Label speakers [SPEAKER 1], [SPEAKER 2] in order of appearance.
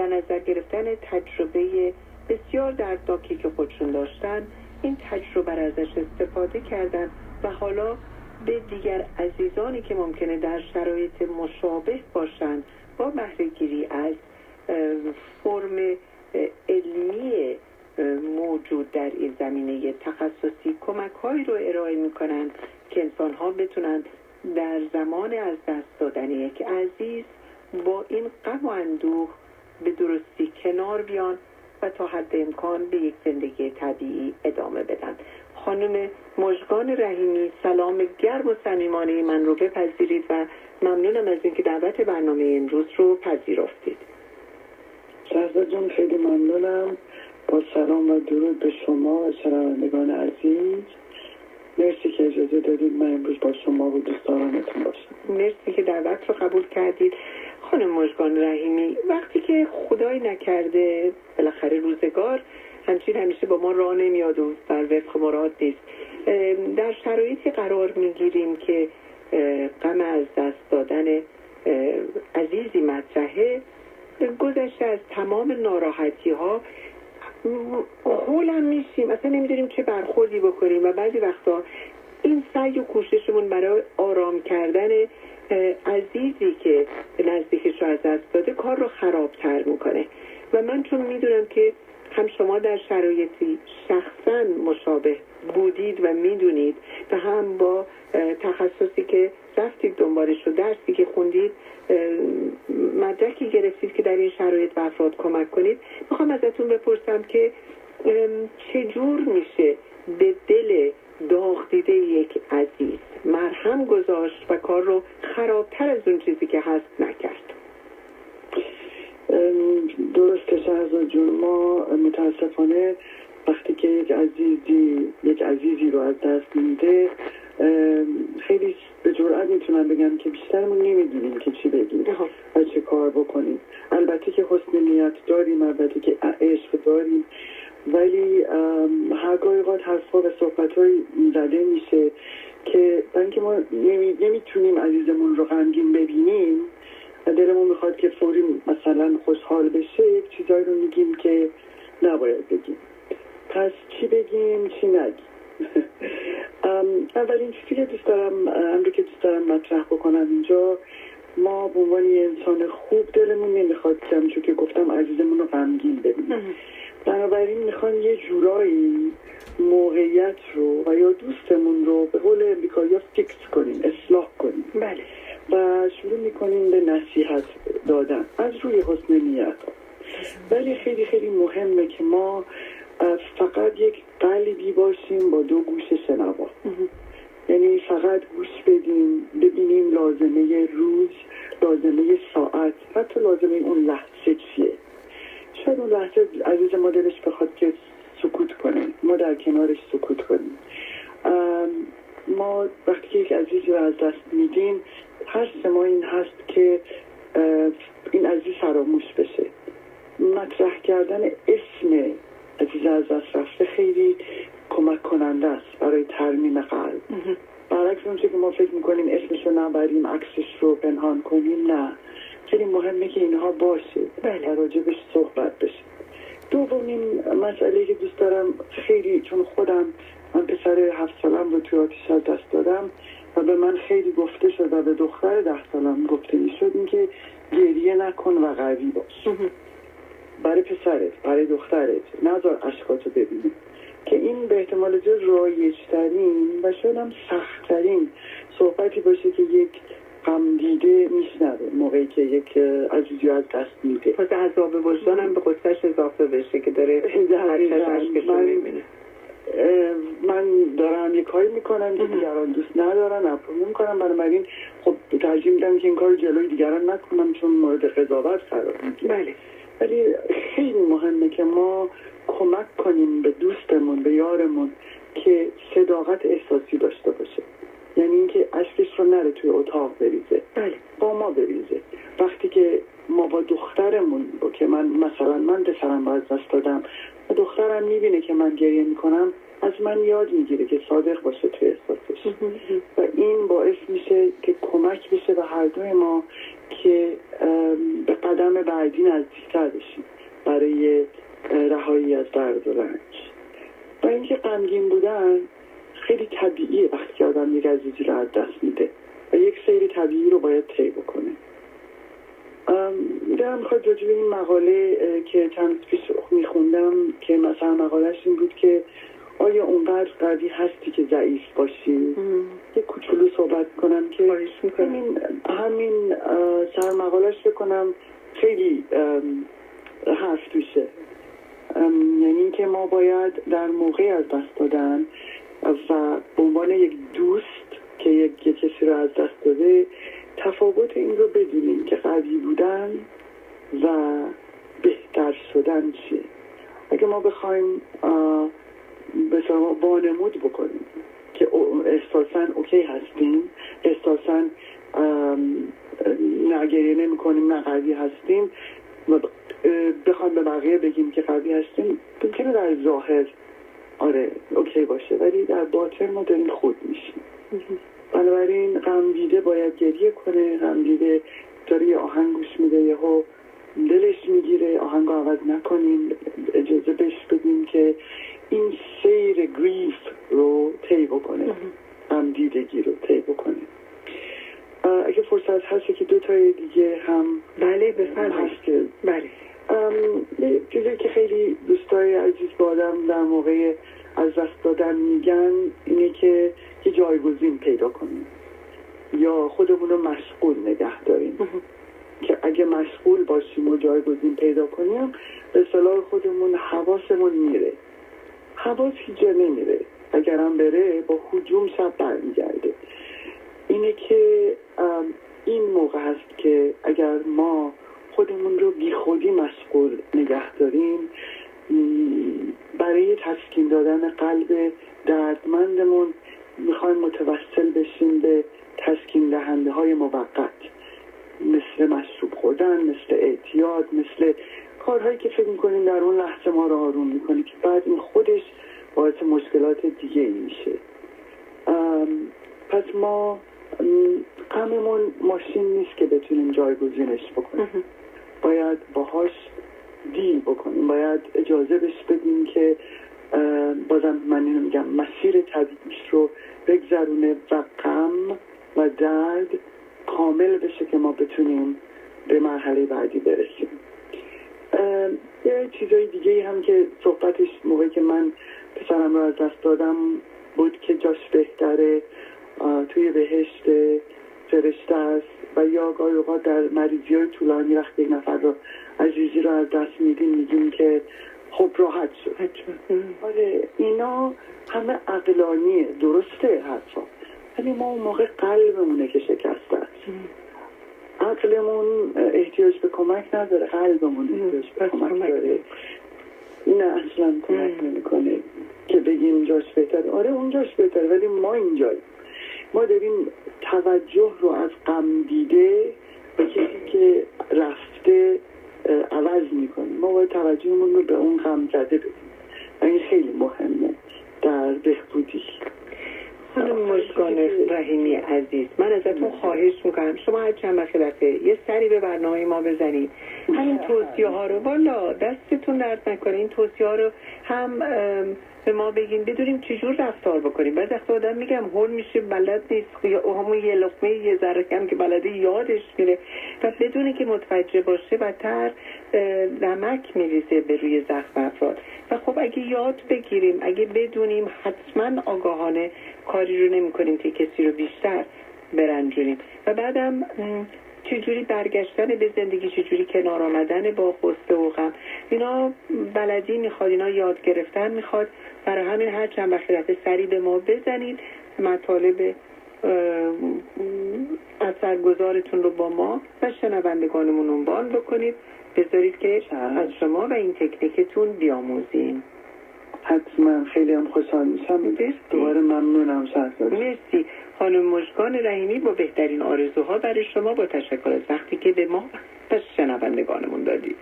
[SPEAKER 1] در نظر گرفتن تجربه بسیار دردناکی که خودشون داشتن، این تجربه را ازش استفاده کردن و حالا به دیگر عزیزانی که ممکنه در شرایط مشابه باشند با بهره‌گیری از فرم علمی موجود در این زمینه تخصصی کمک‌هایی رو ارائه می‌کنند که انسان‌ها بتونن در زمان از دست دادن یک عزیز با این غم و اندوه به درستی کنار بیان و تا حد امکان به یک زندگی طبیعی ادامه بدن. خانم مژگان رحیمی، سلام گرم و صمیمانه من رو بپذیرید و ممنونم از اینکه دعوت برنامه امروز رو پذیرفتید.
[SPEAKER 2] شهرزاد جان خیلی ممنونم. با سلام و درود به شما و شنوندگان عزیز، مرسی که اجازه دادید من امروز با شما و دوستانتون باشم.
[SPEAKER 1] مرسی که دعوت رو قبول کردید. خانم مژگان رحیمی، وقتی که خدای نکرده بالاخره روزگار همچین همیشه با ما راه نمیاد و در وفق مراد نیست، در شرایطی قرار میگیریم که غم از دست دادن عزیزی مطرحه، گذشته از تمام ناراحتی ها هولم میشیم، اصلا نمیدونیم چه برخوردی بکنیم و بعضی وقتا این سعی و کوششمون برای آرام کردن عزیزی که نزدیکش رو از دست داده کار رو خرابتر میکنه. و من چون میدونم که هم شما در شرایطی شخصا مشابه بودید و میدونید و هم با تخصصی که رفتید دنبالش و درسی که خوندید مدرکی گرفتید که در این شرایط به افراد کمک کنید، میخوام ازتون بپرسم که چجور میشه به دل داغ دیده یک عزیز مرهم گذاشت و کار رو خرابتر از اون چیزی که هست نکرد؟
[SPEAKER 2] درسته شهرزاد جون، ما متاسفانه وقتی که یک عزیزی رو از دست میده خیلی به جرئت میتونم بگم که بیشترمون نمیدونیم که چی بگیم و چه کار بکنیم. البته که حسن نیت داریم، البته که عشق داریم، ولی هرگاه اوقات حرفا و صحبت‌های زده میشه که اینکه ما نمیتونیم عزیزمون رو غمگین ببینیم و دلمون میخواد که فوری مثلا خوشحال بشه، یک چیزایی رو میگیم که نباید بگیم. پس چی بگیم چی نگیم؟ اولین چیزی که دوست دارم مطرح بکنم اینجا، ما به عنوان یه انسان خوب دلمون نمیخواد که همونجور که گفتم عزیزمون رو غمگین ببینیم، بنابراین میخوان یه جورایی موقعیت رو و یا دوستمون رو به قول امریکایی‌ها فیکس کنیم، اصلاح کنیم.
[SPEAKER 1] بله.
[SPEAKER 2] و شروع میکنیم به نصیحت دادن از روی حسن نیت. ولی خیلی خیلی مهمه که ما فقط یک قلبی باشیم با دو گوش شنوا. یعنی فقط گوش بدیم، ببینیم لازمه روز، لازمه ساعت، حتی لازمه اون لحظه چیه. شاید اون لحظه عزیز ما دلش بخواد که سکوت کنه، ما در کنارش سکوت کنیم. ما وقتی که یک عزیز رو از دست میدیم، حرص ما این هست که این عزیز فراموش بشه. مطرح کردن اسم عزیز از دست رفته خیلی کمک کننده است برای ترمیم قلب. برعکس اون چه که ما فکر میکنیم اسمش رو نبریم، عکسش رو پنهان کنیم، نه، خیلی مهمه که اینها باشه و راجبش صحبت بشه. دومین مسئله که دوست دارم خیلی، چون من پسر 7 سالم رو توی آتش از دست دادم و به من خیلی گفته شد و به دختر 10 سالم گفته میشد این که گریه نکن و قوی باش. برای پسرت، برای دخترت نذار اشکاتو ببینی، که این به احتمال زیاد رایج‌ترین و شاید هم سخت‌ترین صحبتی باشه که یک غم دیده میشنوه موقعی که یک عزیزی از دست میده.
[SPEAKER 1] پس عذاب وجدانم به قصهش اضافه بشه که داره اشکشو میبینه.
[SPEAKER 2] من دارم یک کاری میکنم که دیگران دوست ندارن، اپروم میکنم، بنابراین خب ترجیح میدم که این کار جلوی دیگران نکنم چون مورد قضاوت قرار میگیره.
[SPEAKER 1] بله.
[SPEAKER 2] ولی خیلی مهمه که ما کمک کنیم به دوستمون، به یارمون که صداقت احساسی داشته باشه. یعنی اینکه اشکش رو نره توی اتاق بریزه،
[SPEAKER 1] بله،
[SPEAKER 2] با ما بریزه. وقتی که ما با دخترمون که من پسرم رو از دست دادم و دخترم میبینه که من گریه میکنم، از من یاد میگیره که صادق باشه توی احساسش و این باعث میشه که کمک بشه به هر دوی ما که به قدم بعدی نزدیکتر بشیم برای رهایی از درد و رنج. و اینکه غمگین بودن خیلی طبیعیه وقتی که آدم یک عزیزی رو از دست میده و یک سیر طبیعی رو باید طی بکنه. دارم میخواد راجع به این مقاله که چند پیش میخوندم که مثلا مقالهش این بود که آیا اونقدر قوی هستی که ضعیف باشی؟ یه کوچولو صحبت کنم که همین سرمقالهش بکنم خیلی حرف توشه. یعنی که ما باید در موقع از دست دادن و به عنوان یک دوست که یک کسی رو از دست داده تفاوت این رو بدونیم که قوی بودن و بهتر شدن چیه. اگه ما بخوایم بسیار وانمود بکنیم که احساساً اوکی هستیم، احساساً نه گریه نمی کنیم نه قوی هستیم و بخوایم به بقیه بگیم که قوی هستیم، ممکنه در ظاهر آره اوکی باشه ولی در باطن ما داریم خود میشیم. بنابراین غمدیده باید گریه کنه، غمدیده داره یه آهنگ گوش میده یهو دلش میگیره، آهنگ رو عوض نکنیم، اجازه بهش بدیم که این سیر گریف رو طی بکنه، غمدیدگی رو طی بکنه. اگه فرصت هست که دو تای دیگه هم
[SPEAKER 1] بله بفرمایید. بله
[SPEAKER 2] یه چیزی که خیلی دوستای عزیز با آدم در موقع از دست دادن میگن اینه که یه جایگزین پیدا کنیم یا خودمون رو مشغول نگه داریم که اگه مشغول باشیم و جایگزین پیدا کنیم به اصطلاح خودمون حواسمون میره. حواس هیچ جا نمیره، اگرم بره با هجوم شب برمیگرده. اینه که این موقع هست که اگر ما خودمون رو بی خودی مشغول نگه داریم برای تسکین دادن قلب دردمندمون میخوایم متوسل بشیم به تسکین دهنده های موقت مثل مشروب خوردن، مثل اعتیاد، مثل کارهایی که فکر میکنیم در اون لحظه ما رو آروم میکنه که بعد این خودش باعث مشکلات دیگه میشه. پس ما غممون ماشین نیست که بتونیم جایگزینش بکنیم، باید باهاش دیل بکنیم، باید اجازه بهش بدیم که بازم من اینو میگم مسیر طبیعیش رو بگذرونه و غم و درد کامل بشه که ما بتونیم به مرحله بعدی برسیم. یه چیزای دیگه هم که صحبتش موقعی که من پسرم رو از دست دادم بود که جاش بهتره توی بهشت فرشته است و یا گاهی اوقات در مریضی های طولانی وقتی یک نفر رو عزیزی رو از دست میدیم که خب راحت شد. آره اینا همه عقلانیه، درسته حرفا، ولی ما اون موقع قلبمونه که شکسته است. عقلمون احتیاج به کمک نداره، قلبمون احتیاج به کمک داره. این اصلا کمک نمیکنه که بگیم جاش بهتره. آره اون جاش بهتره ولی ما اینجاییم. ما داریم توجه رو از غم دیده به کسی که رفته عوض میکنیم. ما باید توجهمون رو به اون غم زده بدیم. این خیلی مهمه در بهبودی.
[SPEAKER 1] خانم مژگان رحیمی عزیز، من ازتون خواهش میکنم شما هر چند وقت دفعه یه سری به برنامه ما بزنید، همین توصیه ها رو والا دستتون درد نکنه، این توصیه ها رو هم به ما بگین بدونیم چجور رفتار بکنیم. بعضی وقتا آدم میگم هول میشه بلد نیست یا همون یه لقمه یه ذره کم که بلده یادش میره و بدونه که متوجه باشه بدتر نمک میریزه به روی زخم افراد. و خب اگه یاد بگیریم، اگه بدونیم، حتما آگاهانه کاری رو نمی کنیم که کسی رو بیشتر برنجونیم. و بعدم چجوری برگشتن به زندگی، چجوری کنار آمدن با غصه و غم، اینا بلدی میخواد، اینا یاد گرفتن میخواد. برای همین هر چند وقت سری به ما بزنید، مطالب اثرگذارتون رو با ما و شنوندگانمون عنوان بکنید، بذارید که از شما و این تکنیکتون بیاموزیم.
[SPEAKER 2] حتما خیلی هم خوشحال میشم. دوباره ممنونم شهرزاد.
[SPEAKER 1] مرسی خانم مژگان رحیمی، با بهترین آرزوها برای شما، با تشکر از وقتی که به ما و شنوندگانمون دادید.